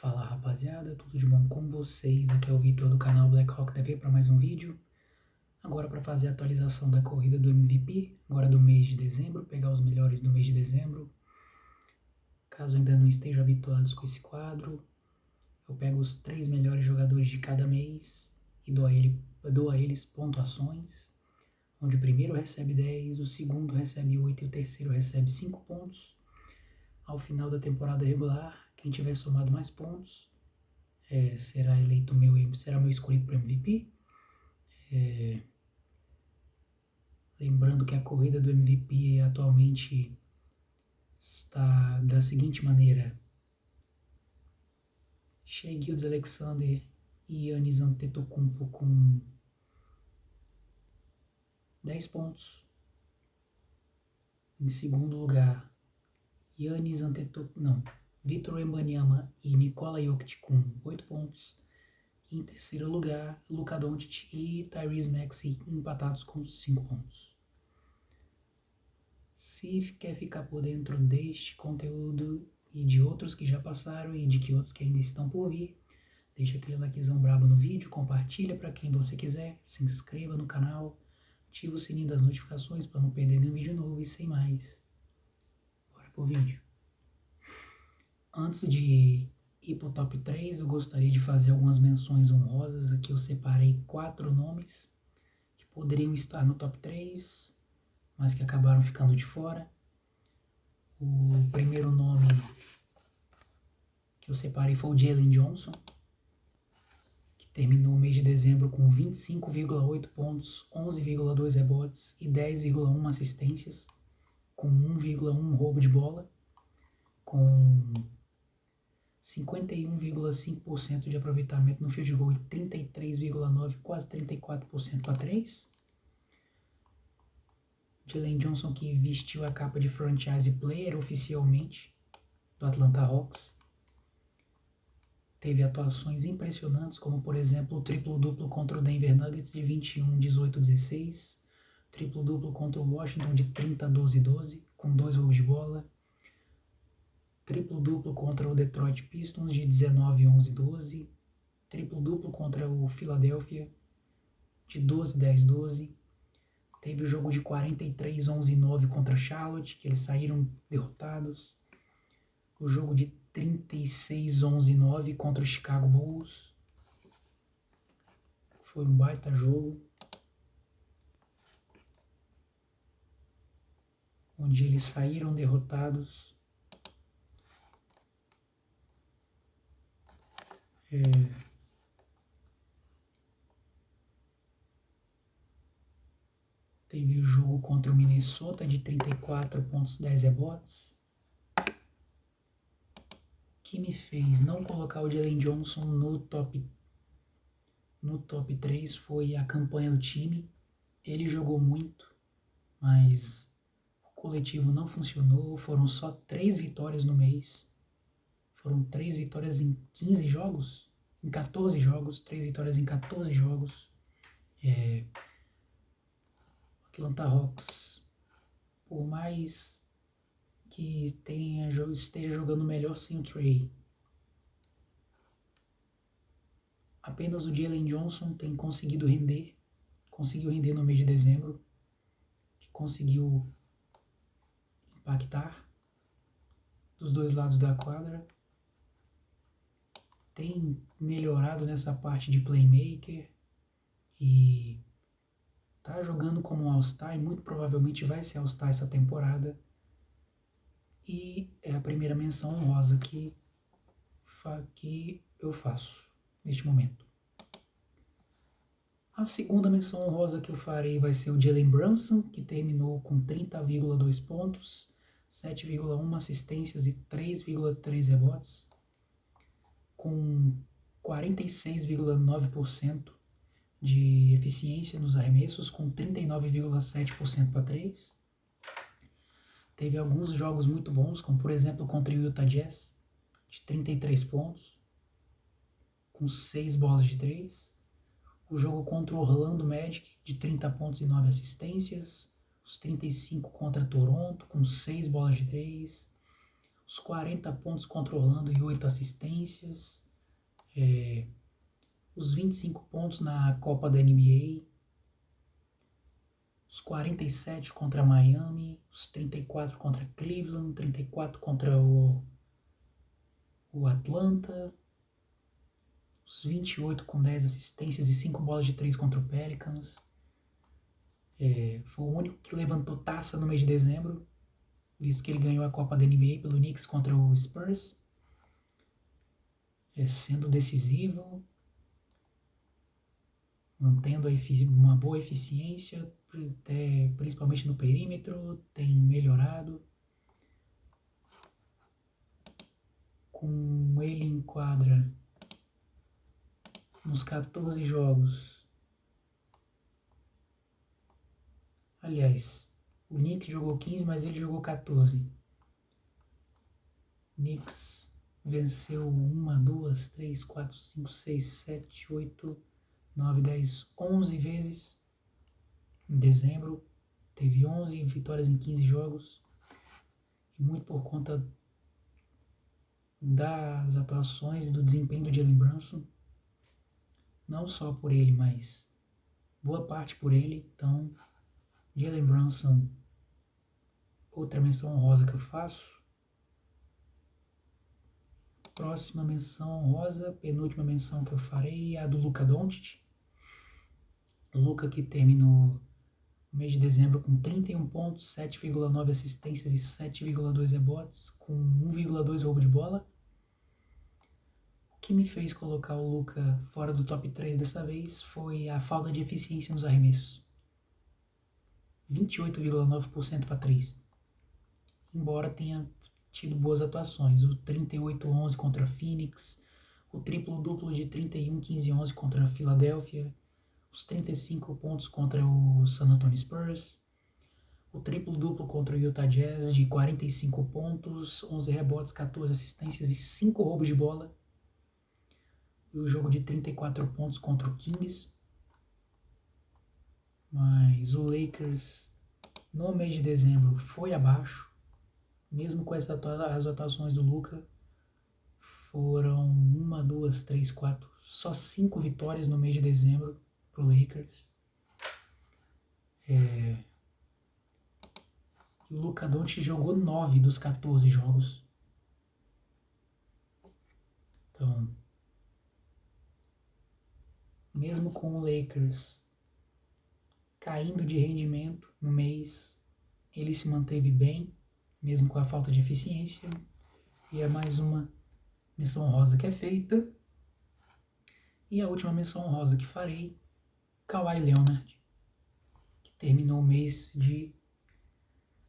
Fala rapaziada, tudo de bom com vocês? Aqui é o Vitor do canal Black Hawk TV para mais um vídeo. Agora para fazer a atualização da corrida do MVP, agora do mês de dezembro, pegar os melhores do mês de dezembro. Caso ainda não estejam habituados com esse quadro, eu pego os 3 melhores jogadores de cada mês e dou a eles pontuações, onde o primeiro recebe 10, o segundo recebe 8 e o terceiro recebe 5 pontos. Ao final da temporada regular, quem tiver somado mais pontos será meu escolhido para MVP. Lembrando que a corrida do MVP atualmente está da seguinte maneira: Shai Gilgeous-Alexander e Giannis Antetokounmpo com 10 pontos. Em segundo lugar, Victor Wembanyama e Nikola Jokic com 8 pontos. Em terceiro lugar, Luka Doncic e Tyrese Maxey empatados com 5 pontos. Se quer ficar por dentro deste conteúdo e de outros que já passaram e de que outros que ainda estão por vir, deixa aquele likezão brabo no vídeo, compartilha para quem você quiser, se inscreva no canal, ativa o sininho das notificações para não perder nenhum vídeo novo e sem mais. Bora pro vídeo. Antes de ir pro top 3, eu gostaria de fazer algumas menções honrosas. Aqui eu separei 4 nomes que poderiam estar no top 3, mas que acabaram ficando de fora. O primeiro nome que eu separei foi o Jalen Johnson, que terminou o mês de dezembro com 25,8 pontos, 11,2 rebotes e 10,1 assistências, com 1,1 roubo de bola, com 51,5% de aproveitamento no field goal e 33,9%, quase 34% para 3. Jalen Johnson, que vestiu a capa de franchise player oficialmente do Atlanta Hawks, teve atuações impressionantes, como por exemplo o triplo-duplo contra o Denver Nuggets de 21, 18, 16, triplo-duplo contra o Washington de 30, 12, 12, com 2 roubos de bola, triplo-duplo contra o Detroit Pistons de 19, 11, 12, triplo-duplo contra o Philadelphia de 12, 10, 12, teve o jogo de 43, 11, 9 contra Charlotte, que eles saíram derrotados, o jogo de 36, 11, 9 contra o Chicago Bulls, foi um baita jogo, onde eles saíram derrotados. Teve o jogo contra o Minnesota de 34 pontos, 10 rebotes. O que me fez não colocar o Jalen Johnson no top 3 foi a campanha do time. Ele jogou muito, mas o coletivo não funcionou. Foram só 3 vitórias no mês. Foram 3 vitórias em 15 jogos? Em 14 jogos. 3 vitórias em 14 jogos. Atlanta Hawks, por mais que esteja jogando melhor sem o Trae, apenas o Jalen Johnson tem conseguiu render no mês de dezembro, que conseguiu impactar dos dois lados da quadra, tem melhorado nessa parte de playmaker e tá jogando como um All-Star e muito provavelmente vai ser All-Star essa temporada. E é a primeira menção honrosa que eu faço neste momento. A segunda menção honrosa que eu farei vai ser o Jalen Brunson, que terminou com 30,2 pontos, 7,1 assistências e 3,3 rebotes, com 46,9% de eficiência nos arremessos, com 39,7% para 3. Teve alguns jogos muito bons, como por exemplo contra o Utah Jazz, de 33 pontos, com 6 bolas de 3. O jogo contra o Orlando Magic, de 30 pontos e 9 assistências. Os 35 contra Toronto, com 6 bolas de 3. os 40 pontos contra o Orlando e 8 assistências, os 25 pontos na Copa da NBA, os 47 contra Miami, os 34 contra Cleveland, 34 contra o Atlanta, os 28 com 10 assistências e 5 bolas de 3 contra o Pelicans. Foi o único que levantou taça no mês de dezembro, visto que ele ganhou a Copa da NBA pelo Knicks contra o Spurs, sendo decisivo, mantendo uma boa eficiência, principalmente no perímetro, tem melhorado. Com ele em quadra nos 14 jogos. Aliás, o Knicks jogou 15, mas ele jogou 14. O Knicks venceu 1, 2, 3, 4, 5, 6, 7, 8, 9, 10, 11 vezes. Em dezembro, teve 11 vitórias em 15 jogos. E muito por conta das atuações e do desempenho do Jalen Brunson. Não só por ele, mas boa parte por ele. Então, Jalen Brunson, outra menção honrosa que eu faço. Próxima menção honrosa, penúltima menção que eu farei, é a do Luka Doncic. Luka que terminou o mês de dezembro com 31 pontos, 7,9 assistências e 7,2 rebotes, com 1,2 roubo de bola. O que me fez colocar o Luka fora do top 3 dessa vez foi a falta de eficiência nos arremessos. 28,9% para 3. Embora tenha tido boas atuações. O 38-11 contra Phoenix, o triplo-duplo de 31-15-11 contra a Filadélfia, os 35 pontos contra o San Antonio Spurs, o triplo-duplo contra o Utah Jazz de 45 pontos, 11 rebotes, 14 assistências e 5 roubos de bola. E o jogo de 34 pontos contra o Kings. Mas o Lakers, no mês de dezembro, foi abaixo. Mesmo com as atuações do Luka, foram 1, 2, 3, 4, só 5 vitórias no mês de dezembro pro Lakers. E o Luka Doncic jogou 9 dos 14 jogos. Então, mesmo com o Lakers caindo de rendimento no mês, ele se manteve bem, mesmo com a falta de eficiência. E é mais uma menção honrosa que é feita. E a última menção honrosa que farei, Kawhi Leonard, que terminou o mês de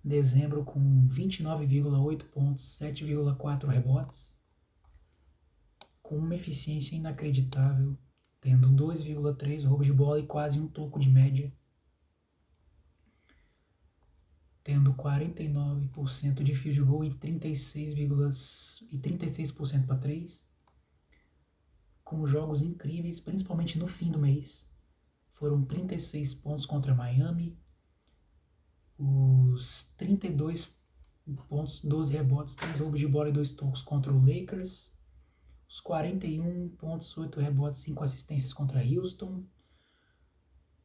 dezembro com 29,8 pontos, 7,4 rebotes, com uma eficiência inacreditável, tendo 2,3 roubos de bola e quase um toco de média, tendo 49% de field goal e 36% para 3, com jogos incríveis, principalmente no fim do mês. Foram 36 pontos contra Miami, os 32 pontos, 12 rebotes, 3 roubos de bola e 2 tocos contra o Lakers, os 41 pontos, 8 rebotes, 5 assistências contra Houston,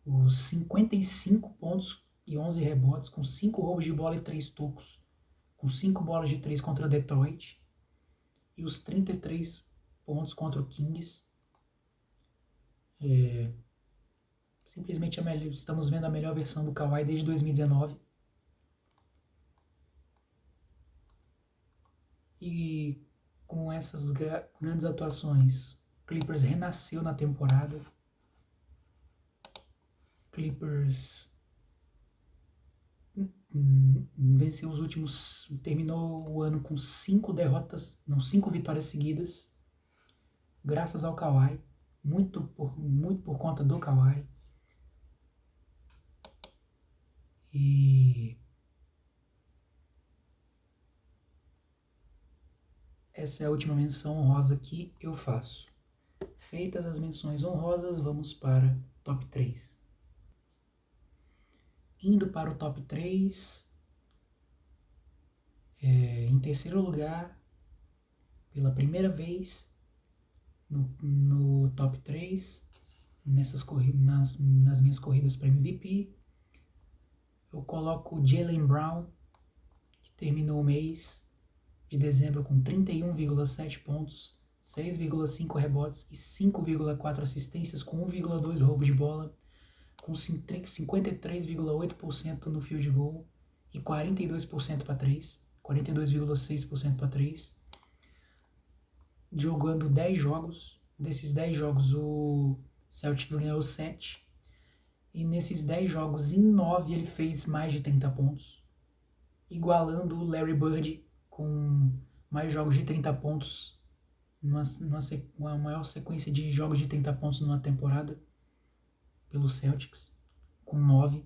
os 55 pontos e 11 rebotes, com 5 roubos de bola e 3 tocos, com 5 bolas de 3 contra Detroit, e os 33 pontos contra o Kings. Simplesmente estamos vendo a melhor versão do Kawhi desde 2019. E com essas grandes atuações, Clippers renasceu na temporada. Clippers venceu os últimos, terminou o ano com 5 vitórias seguidas, graças ao Kawhi, muito por conta do Kawhi. E essa é a última menção honrosa que eu faço. Feitas as menções honrosas, vamos para top 3. Indo para o top 3, Em terceiro lugar, pela primeira vez no top 3, nas minhas corridas para MVP, eu coloco o Jaylen Brown, que terminou o mês de dezembro com 31,7 pontos, 6,5 rebotes e 5,4 assistências, com 1,2 roubo de bola, com 53,8% no field goal e 42% para 3, 42,6% para 3, jogando 10 jogos. Desses 10 jogos o Celtics ganhou 7, e nesses 10 jogos, em 9 ele fez mais de 30 pontos, igualando o Larry Bird com mais jogos de 30 pontos, uma maior sequência de jogos de 30 pontos numa temporada pelo Celtics, com 9,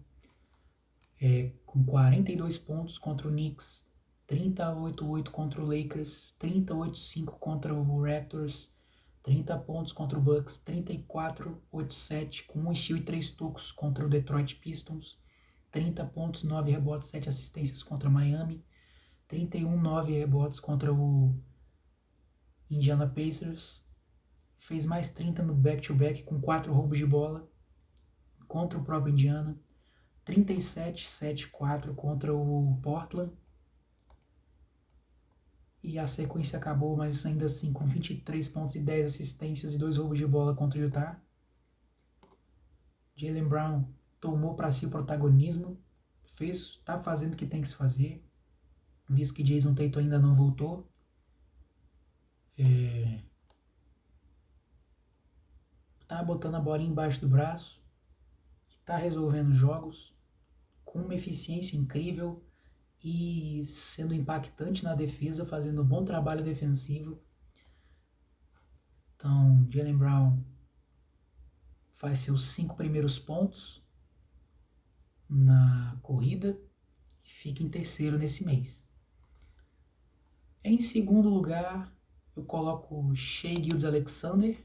com 42 pontos contra o Knicks, 38-8 contra o Lakers, 38-5 contra o Raptors, 30 pontos contra o Bucks, 34-8-7 com 1 steal e 3 tocos contra o Detroit Pistons, 30 pontos, 9 rebotes, 7 assistências contra Miami, 31, 9 rebotes contra o Indiana Pacers, fez mais 30 no back-to-back com 4 roubos de bola contra o próprio Indiana, 37-7-4 contra o Portland, e a sequência acabou, mas ainda assim com 23 pontos e 10 assistências e 2 roubos de bola contra o Utah. Jaylen Brown tomou para si o protagonismo, está fazendo o que tem que se fazer, visto que Jason Tatum ainda não voltou. Tá botando a bolinha embaixo do braço, está resolvendo jogos com uma eficiência incrível e sendo impactante na defesa, fazendo um bom trabalho defensivo. Então, Jaylen Brown faz seus 5 primeiros pontos na corrida e fica em terceiro nesse mês. Em segundo lugar, eu coloco o Shai Gilgeous-Alexander,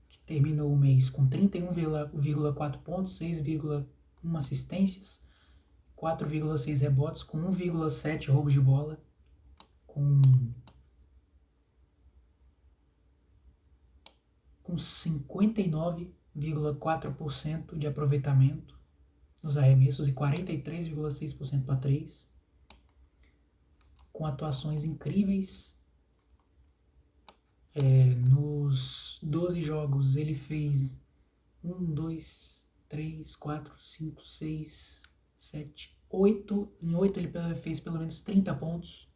que terminou o mês com 31,4 pontos, 6,1 assistências, 4,6 rebotes, com 1,7 roubos de bola, com 59,4% de aproveitamento nos arremessos e 43,6% para 3, com atuações incríveis. Nos 12 jogos ele fez 1, 2, 3, 4, 5, 6, 7, 8. Em 8 ele fez pelo menos 30 pontos,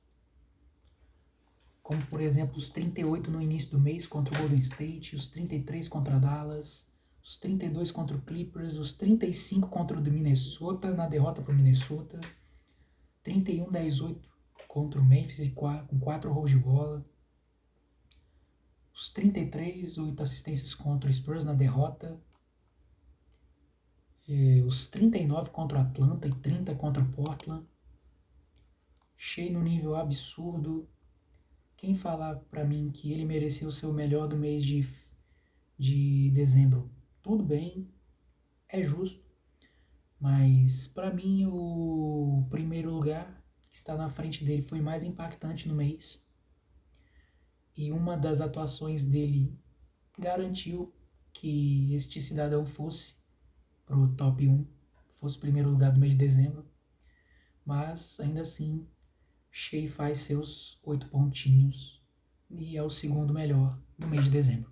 como por exemplo os 38 no início do mês contra o Golden State, os 33 contra Dallas, os 32 contra o Clippers, os 35 contra o Minnesota na derrota para o Minnesota, 31-10-8 contra o Memphis com 4 roubos de bola, os 33, 8 assistências contra o Spurs na derrota, os 39 contra o Atlanta e 30 contra o Portland. Shai no nível absurdo. Quem falar pra mim que ele mereceu o seu melhor do mês de dezembro, tudo bem, é justo, mas pra mim o primeiro lugar que está na frente dele foi mais impactante no mês, e uma das atuações dele garantiu que este cidadão fosse pro top 1, fosse o primeiro lugar do mês de dezembro, mas ainda assim Shai faz seus 8 pontinhos e é o segundo melhor do mês de dezembro.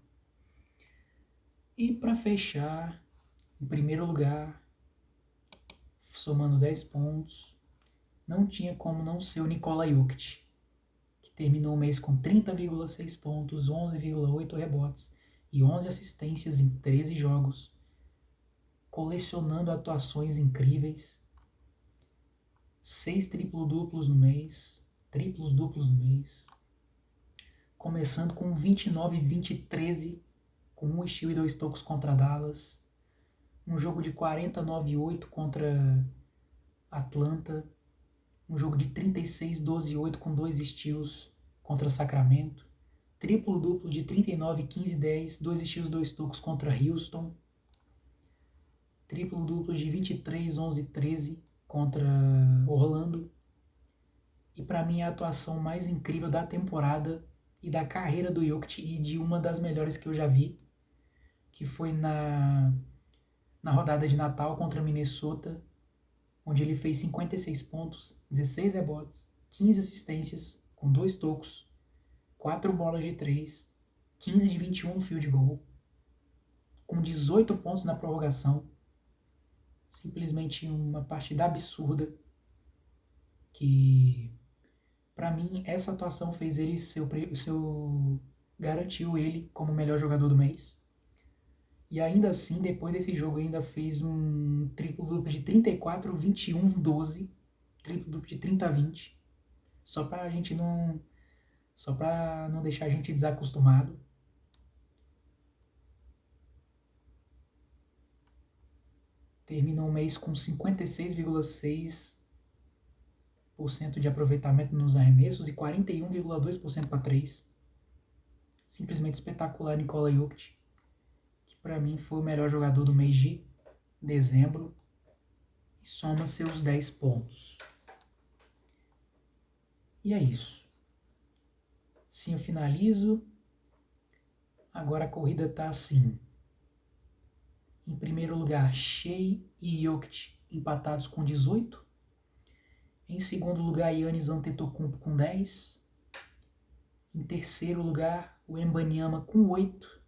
E para fechar, em primeiro lugar, somando 10 pontos, não tinha como não ser o Nikola Jokic, que terminou o mês com 30,6 pontos, 11,8 rebotes e 11 assistências em 13 jogos, colecionando atuações incríveis, 6 triplos-duplos no mês, começando com 29-20-13, com 1 steal e 2 tocos contra Dallas, um jogo de 49-8 contra Atlanta, um jogo de 36-12-8 com 2 steals contra Sacramento, triplo-duplo de 39-15-10, 2 steals, 2 tocos contra Houston, triplo-duplo de 23-11-13 contra Orlando E para mim é a atuação mais incrível da temporada e da carreira do Jokic e de uma das melhores que eu já vi, que foi na rodada de Natal contra Minnesota, onde ele fez 56 pontos, 16 rebotes, 15 assistências, com 2 tocos, 4 bolas de 3, 15 de 21 no field goal, com 18 pontos na prorrogação. Simplesmente uma partida absurda que, para mim, essa atuação fez ele garantiu ele como o melhor jogador do mês. E ainda assim, depois desse jogo, ainda fez um triplo-duplo de 34, 21, 12, triplo-duplo de 30, 20, só para não deixar a gente desacostumado. Terminou o mês com 56,6% de aproveitamento nos arremessos e 41,2% para 3. Simplesmente espetacular, Nikola Jokic, que para mim foi o melhor jogador do mês de dezembro e soma seus 10 pontos. E é isso. Sim, eu finalizo. Agora a corrida está assim. Em primeiro lugar, Shai e Jokic empatados com 18. Em segundo lugar, Giannis Antetokounmpo com 10. Em terceiro lugar, o Wembanyama com 8.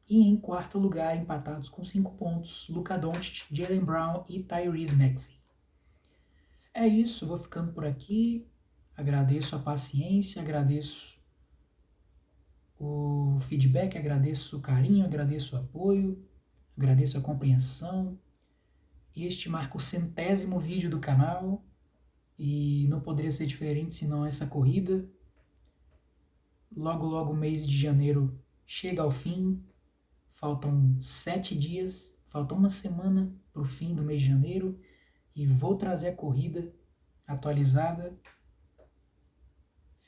E em quarto lugar, empatados com 5 pontos, Luka Doncic, Jaylen Brown e Tyrese Maxey. É isso, vou ficando por aqui. Agradeço a paciência, agradeço o feedback, agradeço o carinho, agradeço o apoio, agradeço a compreensão. Este marca o 100º vídeo do canal e não poderia ser diferente senão essa corrida. Logo, logo o mês de janeiro chega ao fim. Faltam 7 dias, falta uma semana para o fim do mês de janeiro e vou trazer a corrida atualizada.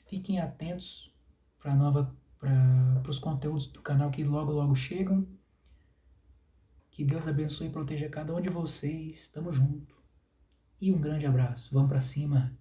Fiquem atentos para os conteúdos do canal que logo, logo chegam. Que Deus abençoe e proteja cada um de vocês. Tamo junto. E um grande abraço. Vamos para cima.